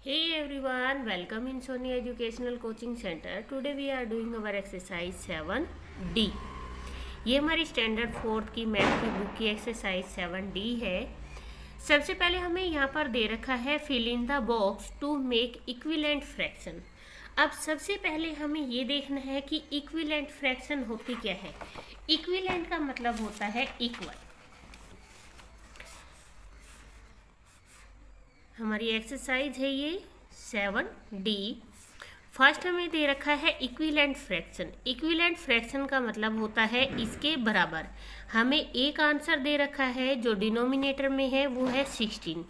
Hey everyone, welcome in Sony Educational Coaching Center. Today we are doing our exercise 7D. ये हमारी standard fourth की math की book की exercise 7D है। सबसे पहले हमें यहाँ पर दे रखा है fill in the box to make equivalent fraction. अब सबसे पहले हमें ये देखना है कि इक्विवेलेंट फ्रैक्शन होती क्या है। इक्विवेलेंट का मतलब होता है इक्वल। हमारी एक्सरसाइज है ये 7D। फर्स्ट हमें दे रखा है इक्विवेलेंट फ्रैक्शन। इक्विवेलेंट फ्रैक्शन का मतलब होता है इसके बराबर। हमें एक आंसर दे रखा है जो डिनोमिनेटर में है वो है 16।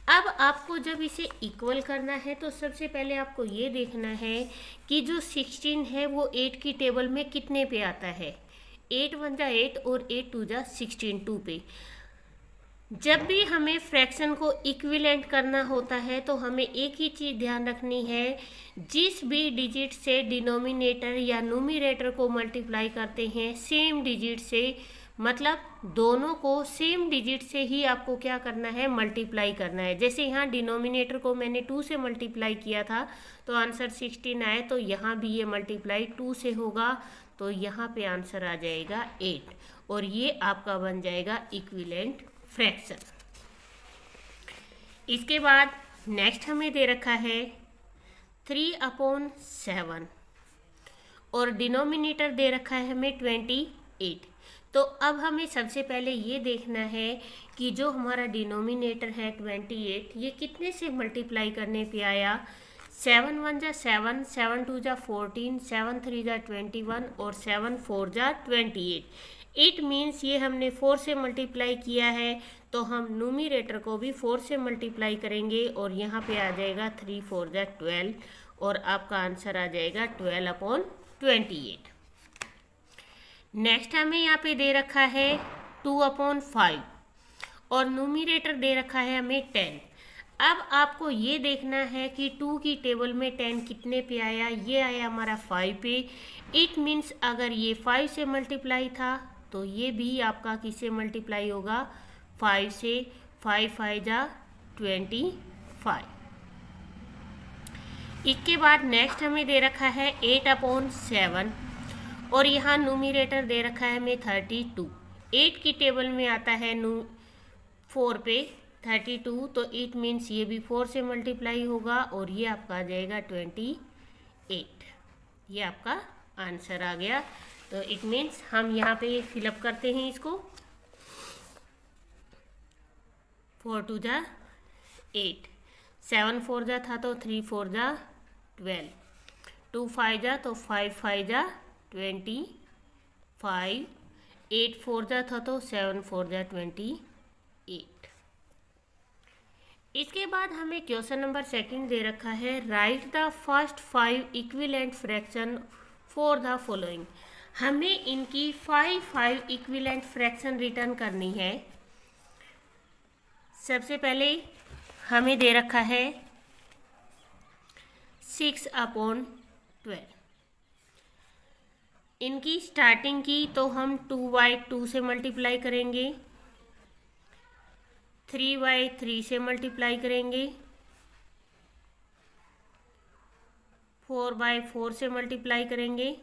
अब आपको जब इसे इक्वल करना है तो सबसे पहले आपको ये देखना है कि जो 16 है वो 8 की टेबल में कितने पे आता है। 8 1 जा 8 और 8 2 जा 16 2 पे। जब भी हमें फ्रैक्शन को इक्विवेलेंट करना होता है तो हमें एक ही चीज़ ध्यान रखनी है, जिस भी डिजिट से डिनोमिनेटर या न्यूमरेटर को मल्टीप्लाई करते हैं सेम डिजिट से, मतलब दोनों को सेम डिजिट से ही आपको क्या करना है, मल्टीप्लाई करना है। जैसे यहाँ डिनोमिनेटर को मैंने 2 से मल्टीप्लाई किया था तो आंसर 16 आए, तो यहाँ भी ये मल्टीप्लाई 2 से होगा तो यहाँ पे आंसर आ जाएगा 8 और ये आपका बन जाएगा इक्विवेलेंट फ्रैक्शन। इसके बाद नेक्स्ट हमें दे रखा है 3/7 और डिनोमिनेटर दे रखा है हमें 28। तो अब हमें सबसे पहले ये देखना है कि जो हमारा डिनोमिनेटर है 28 ये कितने से मल्टीप्लाई करने पे आया। 7 1 जा 7, 7 2 जा 14, 7 3 जा 21 और 7 4 जा 28। इट मीन्स ये हमने 4 से मल्टीप्लाई किया है तो हम न्यूमरेटर को भी 4 से मल्टीप्लाई करेंगे और यहाँ पे आ जाएगा 3 4 जा 12 और आपका आंसर आ जाएगा 12/28। नेक्स्ट हमें यहाँ पे दे रखा है 2/5 और न्यूमरेटर दे रखा है हमें 10। अब आपको ये देखना है कि 2 की टेबल में 10 कितने पे आया। ये आया हमारा 5 पे। इट मीन्स अगर ये 5 से मल्टीप्लाई था तो ये भी आपका किससे मल्टीप्लाई होगा, 5 से। 5 5 जा 25। इसके बाद नेक्स्ट हमें दे रखा है 8/7 और यहाँ न्यूमरेटर दे रखा है हमें 32। 8 की टेबल में आता है 4 पे 32, तो इट मीन्स ये भी 4 से मल्टीप्लाई होगा और ये आपका आ जाएगा 28। ये आपका आंसर आ गया। तो इट मीन्स हम यहाँ पे फिलअप करते हैं इसको। 4 2 जा 8, 7 4 जा था तो 3 4 जा 12, 2 5 जा तो 5 5 जा 25, 8 4 जा था तो 7 4 जा 28। इसके बाद हमें क्वेश्चन नंबर 2 दे रखा है right the first 5 equivalent fraction for the following. हमें इनकी 5 इक्विवेलेंट फ्रैक्शन रिटर्न करनी है। सबसे पहले हमें दे रखा है 6/12। इनकी स्टार्टिंग की तो हम 2/2 से मल्टीप्लाई करेंगे, 3/3 से मल्टीप्लाई करेंगे, 4/4 से मल्टीप्लाई करेंगे,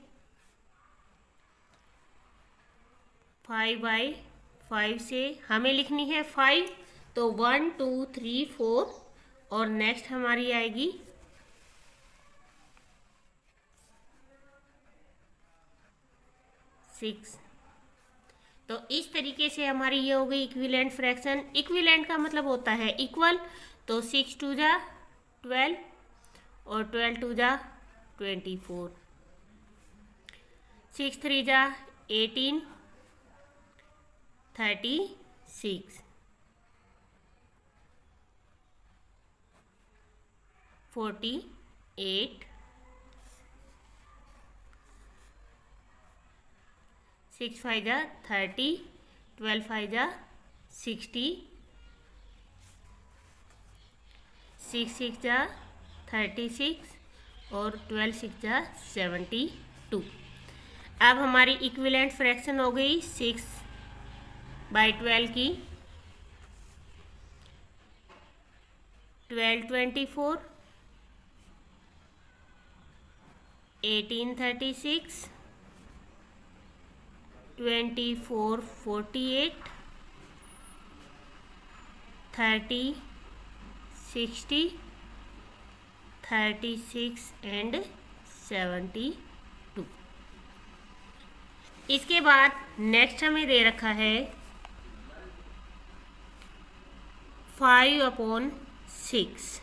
5/5 से। हमें लिखनी है 5 तो 1 2 3 4 और नेक्स्ट हमारी आएगी 6। तो इस तरीके से हमारी ये हो गई इक्विवेलेंट फ्रैक्शन। इक्विवेलेंट का मतलब होता है इक्वल, तो 6 2 जा 12 और 12 2 जा 24, 6 3 जा 18, 36, 48, 6 5 जा 30, 12 5 जा 60, 6 6 जा 36 और 12 6 जा 72। अब हमारी इक्विवेलेंट फ्रैक्शन हो गई 6/12 की 1224, 1836, 2448, 30, 60, 36 एंड 72। इसके बाद नेक्स्ट हमें दे रखा है 5/6।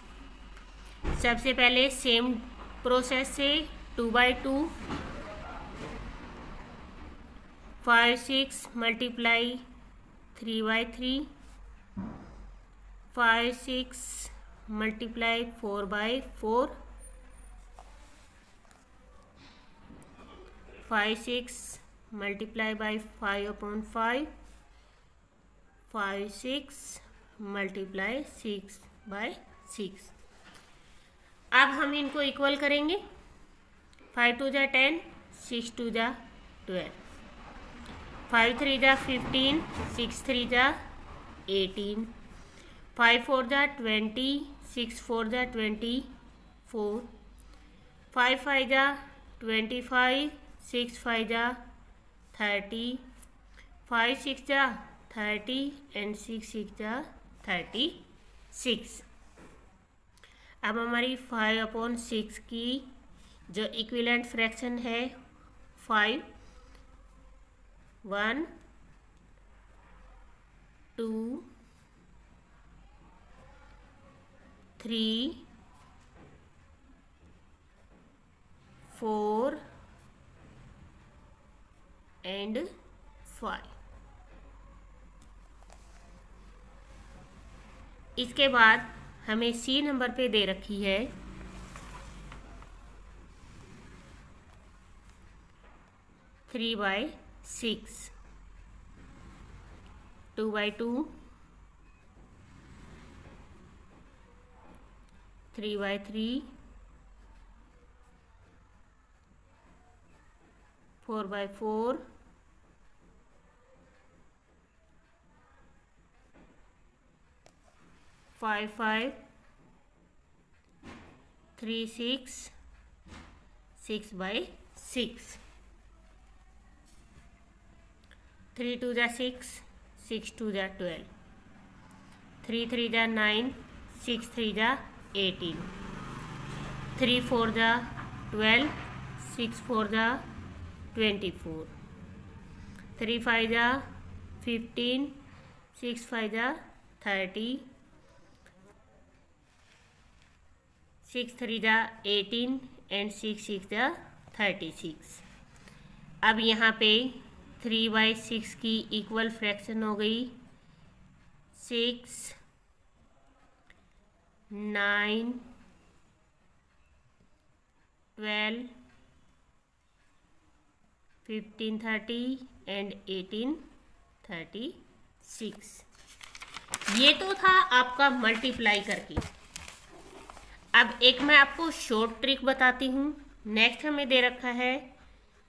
सबसे पहले सेम प्रोसेस से 2/2, 5, 6 multiply 3/3, 5, 6 multiply 4/4, 5, 6 multiply by 5/5, 5, 6 multiply 6/6। अब हम इनको इक्वल करेंगे। 5 2 जा 10, 6 2 जा 12, 5 3 जा 15, 6 3 जा 18, 5 4 जा 20, 6 4 जा 24, 5 5 जा 25, 6 5 जा 30, 5 6 जा 30 एंड 6 6 जा 36। अब हमारी 5/6 की जो इक्विवेलेंट फ्रैक्शन है 5, 1 2 3 4 एंड 5। इसके बाद हमें सी नंबर पे दे रखी है 3/6, 2/2, 3/3, 4/4, 5 5, 3 6, 6/6, 3 2 जा 6, 6 2 जा 12, 3 3 जा 9, 6 3 जा 18, 3 4 जा 12, 6 4 जा 24, 3 5 जा 15, 6 5 जा 30, 6 3 जा 18 एंड 6 6 जा 36। अब यहाँ पे 3/6 की इक्वल फ्रैक्शन हो गई 6 9 12 15 30 एंड 18 36। ये तो था आपका मल्टीप्लाई करके। अब एक मैं आपको शॉर्ट ट्रिक बताती हूँ। नेक्स्ट हमें दे रखा है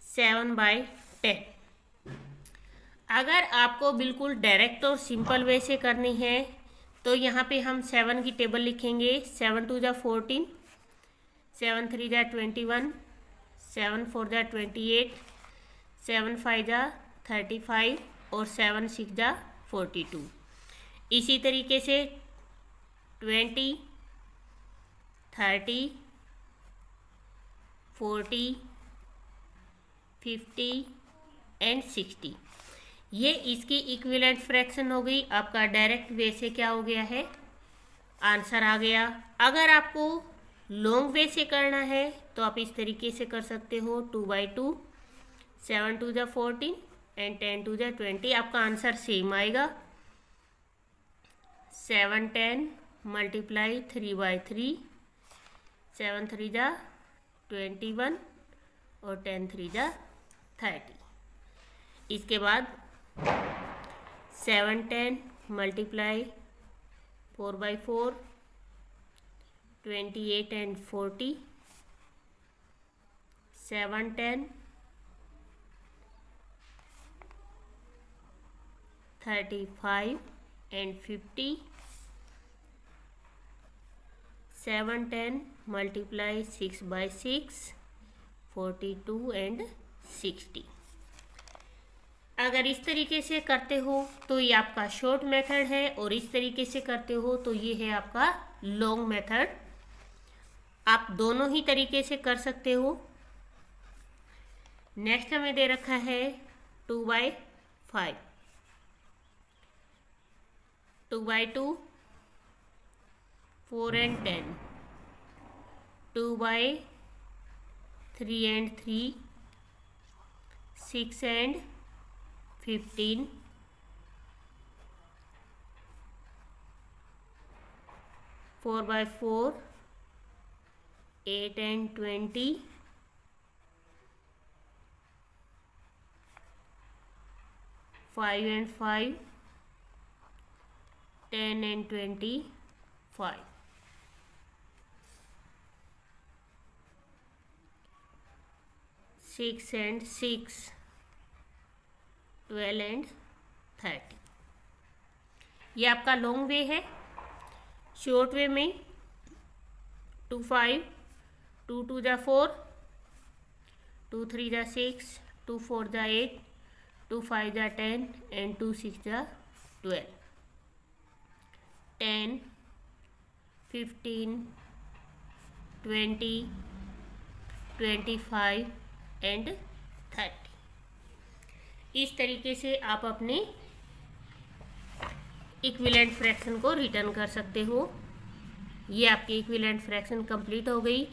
7/10। अगर आपको बिल्कुल डायरेक्ट और सिंपल वे से करनी है तो यहाँ पे हम 7 की टेबल लिखेंगे। 7 2 जा 14, 7 3 जा 21, 7 4 जा 28, 7 5 जा 35 और 7 6 जा 42। इसी तरीके से 20 30 40 50 एंड 60। ये इसकी इक्विवेलेंट फ्रैक्शन हो गई। आपका डायरेक्ट वे से क्या हो गया है, आंसर आ गया। अगर आपको लॉन्ग वे से करना है तो आप इस तरीके से कर सकते हो 2/2, 7 2 जा 14 एंड 10 2 जा 20। आपका आंसर सेम आएगा। 7 10 मल्टीप्लाई 3/3, 7 3 जा 21 और 10 3 जा 30। इसके बाद 7 10 multiply 4/4, 28 and 40, 7 10 35 and 50, 7 10 multiply 6/6 42 and 60। अगर इस तरीके से करते हो तो ये आपका शॉर्ट मेथड है, और इस तरीके से करते हो तो ये है आपका लॉन्ग मेथड। आप दोनों ही तरीके से कर सकते हो। नेक्स्ट हमें दे रखा है 2/5, 2/2, 4 and 10, 2/3 and 3, 6 and 15, 4/4, 8 and 20, 5 and 5, 10 and 25, 6 and 6, 12 and 30। ये आपका लॉन्ग वे है। शॉर्ट वे में 2 5, 2 2 जा 4, 2 3 जा 6, 2 4 जा 8, 2 5 जा 10 एंड 2 6 जा 12, 10 15 20 25 एंड 30। इस तरीके से आप अपने इक्विवेलेंट फ्रैक्शन को रिटर्न कर सकते हो। ये आपकी इक्विवेलेंट फ्रैक्शन कंप्लीट हो गई।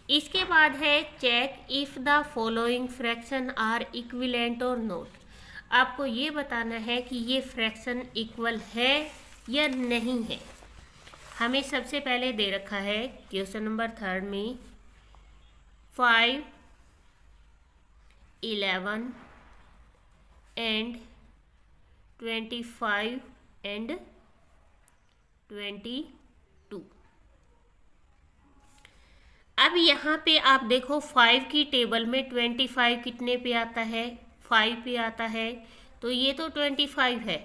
इसके बाद है check if the following fraction are equivalent और नॉट। आपको ये बताना है कि ये फ्रैक्शन इक्वल है या नहीं है। हमें सबसे पहले दे रखा है क्वेश्चन नंबर 3 में 5 11 एंड 25 एंड 22। अब यहाँ पे आप देखो 5 की टेबल में 25 कितने पे आता है, 5 पे आता है, तो ये तो 25 है।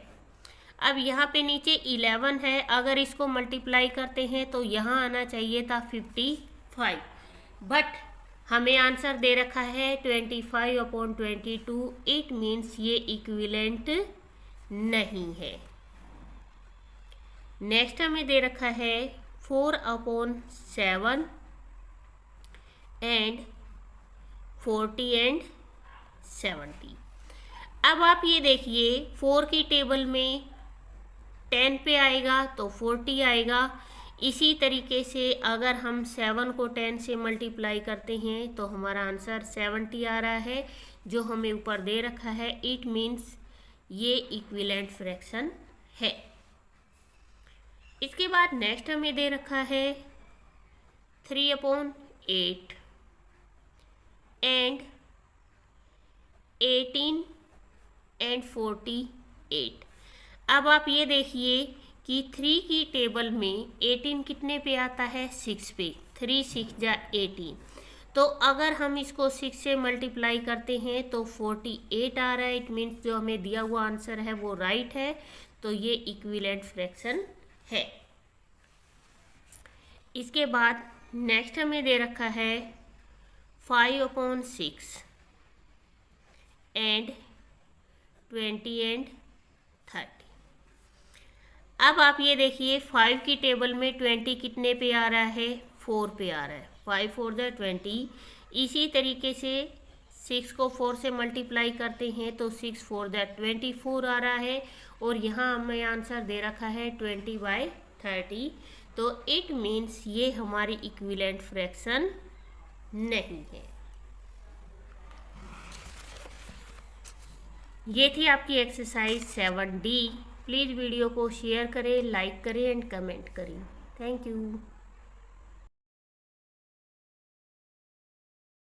अब यहाँ पे नीचे 11 है, अगर इसको मल्टीप्लाई करते हैं तो यहाँ आना चाहिए था 55, बट हमें आंसर दे रखा है 25/22। इट मीन्स ये इक्विवेलेंट नहीं है। नेक्स्ट हमें दे रखा है 4/7 एंड 40 एंड 70। अब आप ये देखिए 4 की टेबल में 10 पे आएगा तो 40 आएगा। इसी तरीके से अगर हम 7 को 10 से मल्टीप्लाई करते हैं तो हमारा आंसर 70 आ रहा है, जो हमें ऊपर दे रखा है। इट मीन्स ये इक्विवेलेंट फ्रैक्शन है। इसके बाद नेक्स्ट हमें दे रखा है 3/8 एंड 18 एंड 48। अब आप ये देखिए कि 3 की टेबल में 18 कितने पे आता है, 6 पे। 3 6 जा 18, तो अगर हम इसको 6 से मल्टीप्लाई करते हैं तो 48 आ रहा है। इट मीन्स जो हमें दिया हुआ आंसर है वो राइट है, तो ये इक्विवेलेंट फ्रैक्शन है। इसके बाद नेक्स्ट हमें दे रखा है 5/6 एंड 20 एंड 30। अब आप ये देखिए 5 की टेबल में 20 कितने पे आ रहा है, 4 पे आ रहा है। 5 4 जा 20। इसी तरीके से 6 को 4 से मल्टीप्लाई करते हैं तो 6 4 जा 24 आ रहा है, और यहाँ हमें आंसर दे रखा है 20/30। तो इट मीन्स ये हमारी इक्विवेलेंट फ्रैक्शन नहीं है। ये थी आपकी एक्सरसाइज 7D। प्लीज़ वीडियो को शेयर करें, लाइक करें एंड कमेंट करें। Thank you.